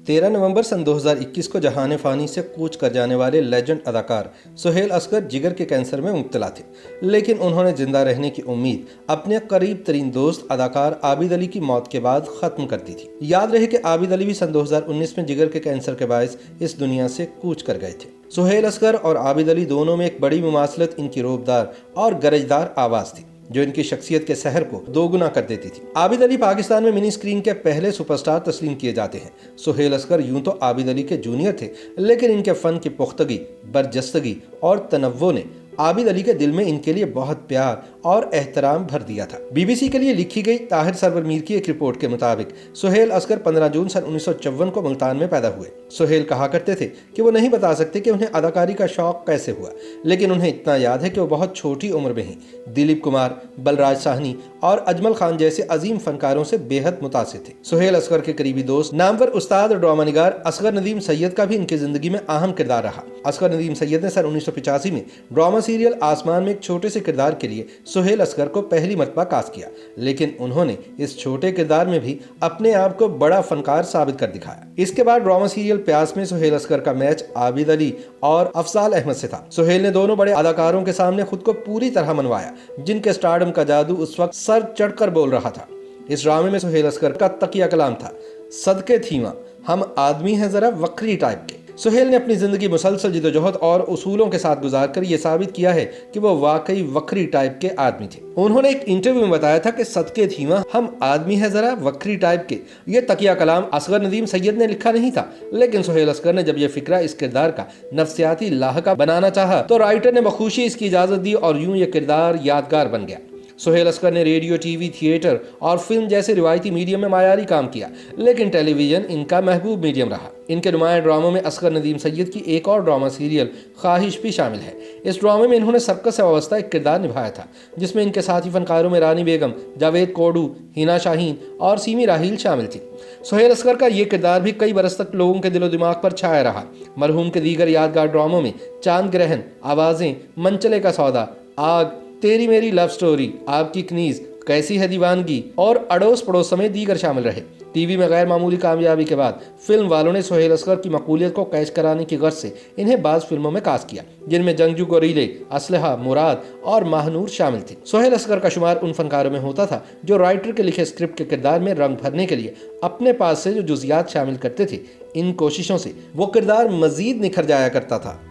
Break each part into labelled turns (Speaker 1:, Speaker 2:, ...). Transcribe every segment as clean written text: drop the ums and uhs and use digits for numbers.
Speaker 1: 13 नवंबर सन 2021 को जहान फानी से कूच कर जाने वाले लेजेंड अदाकार सुहेल असगर जिगर के कैंसर में मुब्तला थे, लेकिन उन्होंने जिंदा रहने की उम्मीद अपने करीब तरीन दोस्त अदाकार आबिद अली की मौत के बाद खत्म कर दी थी। याद रहे कि आबिद अली भी सन 2019 में जिगर के कैंसर के बायस इस दुनिया से कूच कर गए थे। सुहेल असगर और आबिद अली दोनों में एक बड़ी मुमासलत इनकी रोबदार और गरजदार आवाज़ थी, जो इनकी शख्सियत के सहर को दोगुना कर देती थी। आबिद अली पाकिस्तान में मिनी स्क्रीन के पहले सुपरस्टार तस्लीम किए जाते हैं। सुहेल असगर यूं तो आबिद अली के जूनियर थे, लेकिन इनके फन की पुख्तगी, बरजस्तगी और तनव्वो ने आबिद अली के दिल में इनके लिए बहुत प्यार और एहतराम भर दिया था। बीबीसी के लिए लिखी गई ताहिर सरवर मीर की एक रिपोर्ट के मुताबिक सुहेल असगर 15 जून सन 1954 को मुल्तान में पैदा हुए। सुहेल कहा करते थे कि वो नहीं बता सकते कि उन्हें अदाकारी का शौक कैसे हुआ, लेकिन उन्हें इतना याद है कि वो बहुत छोटी उम्र में ही दिलीप कुमार, बलराज साहनी और अजमल खान जैसे अजीम फनकारों से बेहद मुतासिर थे। सुहेल असगर के करीबी दोस्त नामवर उस्ताद और ड्रामा निगार असगर नदीम सैयद का भी इनकी जिंदगी में अहम किरदार रहा। असगर नदीम सैयद ने सन 1985 में ड्रामा सीरियल आसमान में एक छोटे से किरदार के लिए सुहेल असगर को पहली मर्तबा कास्ट किया, लेकिन उन्होंने इस छोटे किरदार में भी अपने आप को बड़ा फनकार साबित कर दिखाया। इसके बाद ड्रामा सीरियल प्यास में सुहेल असगर का मैच आबिद अली और अफजाल अहमद से था। सुहेल ने दोनों बड़े अदाकारों के सामने खुद को पूरी तरह मनवाया, जिनके स्टारडम का जादू उस वक्त सर चढ़कर बोल रहा था। इस ड्रामे में सुहेल असगर का तकिया कलाम था, सदके थीवा हम आदमी हैं जरा वक्री टाइप के। सुहेल ने अपनी जिंदगी मुसलसल जिदोजहद और उसूलों के साथ गुजारकर ये साबित किया है कि वो वाकई वक्री टाइप के आदमी थे। उन्होंने एक इंटरव्यू में बताया था कि सदके थीवा हम आदमी है जरा वक्री टाइप के, ये तकिया कलाम असगर नदीम सैयद ने लिखा नहीं था, लेकिन सुहेल असगर ने जब ये फिक्रा इस किरदार का नफ्सियाती लाहका बनाना चाहा तो राइटर ने बखुशी इसकी इजाजत दी और यूं ये किरदार यादगार बन गया। सुहेल असगर ने रेडियो, टीवी, थिएटर और फिल्म जैसे रिवायती मीडियम में मायारी काम किया, लेकिन टेलीविजन इनका महबूब मीडियम रहा। इनके नुमाया ड्रामों में असगर नदीम सैयद की एक और ड्रामा सीरियल ख्वाहिश भी शामिल है। इस ड्रामे में इन्होंने सर्कस से वाबस्ता एक किरदार निभाया था, जिसमें इनके साथी फनकारों में रानी बेगम, जावेद कोडू, हिना शाहीन और सीमी राहील शामिल थी। सुहेल असगर का ये किरदार भी कई बरस तक लोगों के दिलो दिमाग पर छाया रहा। मरहूम के दीगर यादगार ड्रामों में चांद ग्रहण, आवाजें, मनचले का सौदा, आग, तेरी मेरी लव स्टोरी, आपकी कनीज, कैसी है दीवानगी और अड़ोस पड़ोस समेत दीगर शामिल रहे। टीवी में गैर मामूली कामयाबी के बाद फिल्म वालों ने सुहेल असगर की मकबूलियत को कैच कराने की गर्ज से इन्हें बाज़ फिल्मों में कास्ट किया, जिनमें जंगजू गोरीले, असलहा, मुराद और महानूर शामिल थे। सुहेल असगर का शुमार उन फनकारों में होता था जो राइटर के लिखे स्क्रिप्ट के किरदार में रंग भरने के लिए अपने पास से जो जुजियात शामिल करते थे। इन कोशिशों से वो किरदार मजीद निखर जाया करता था।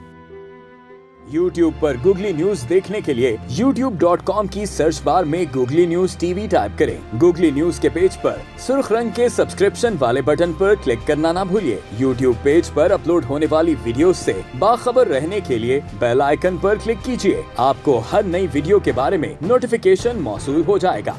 Speaker 2: YouTube पर गूगली न्यूज देखने के लिए youtube.com की सर्च बार में गूगली न्यूज टीवी टाइप करें। गूगली न्यूज के पेज पर सुर्ख रंग के सब्सक्रिप्शन वाले बटन पर क्लिक करना ना भूलिए। YouTube पेज पर अपलोड होने वाली वीडियोस से बाखबर रहने के लिए बेल आइकन पर क्लिक कीजिए। आपको हर नई वीडियो के बारे में नोटिफिकेशन मौसूल हो जाएगा।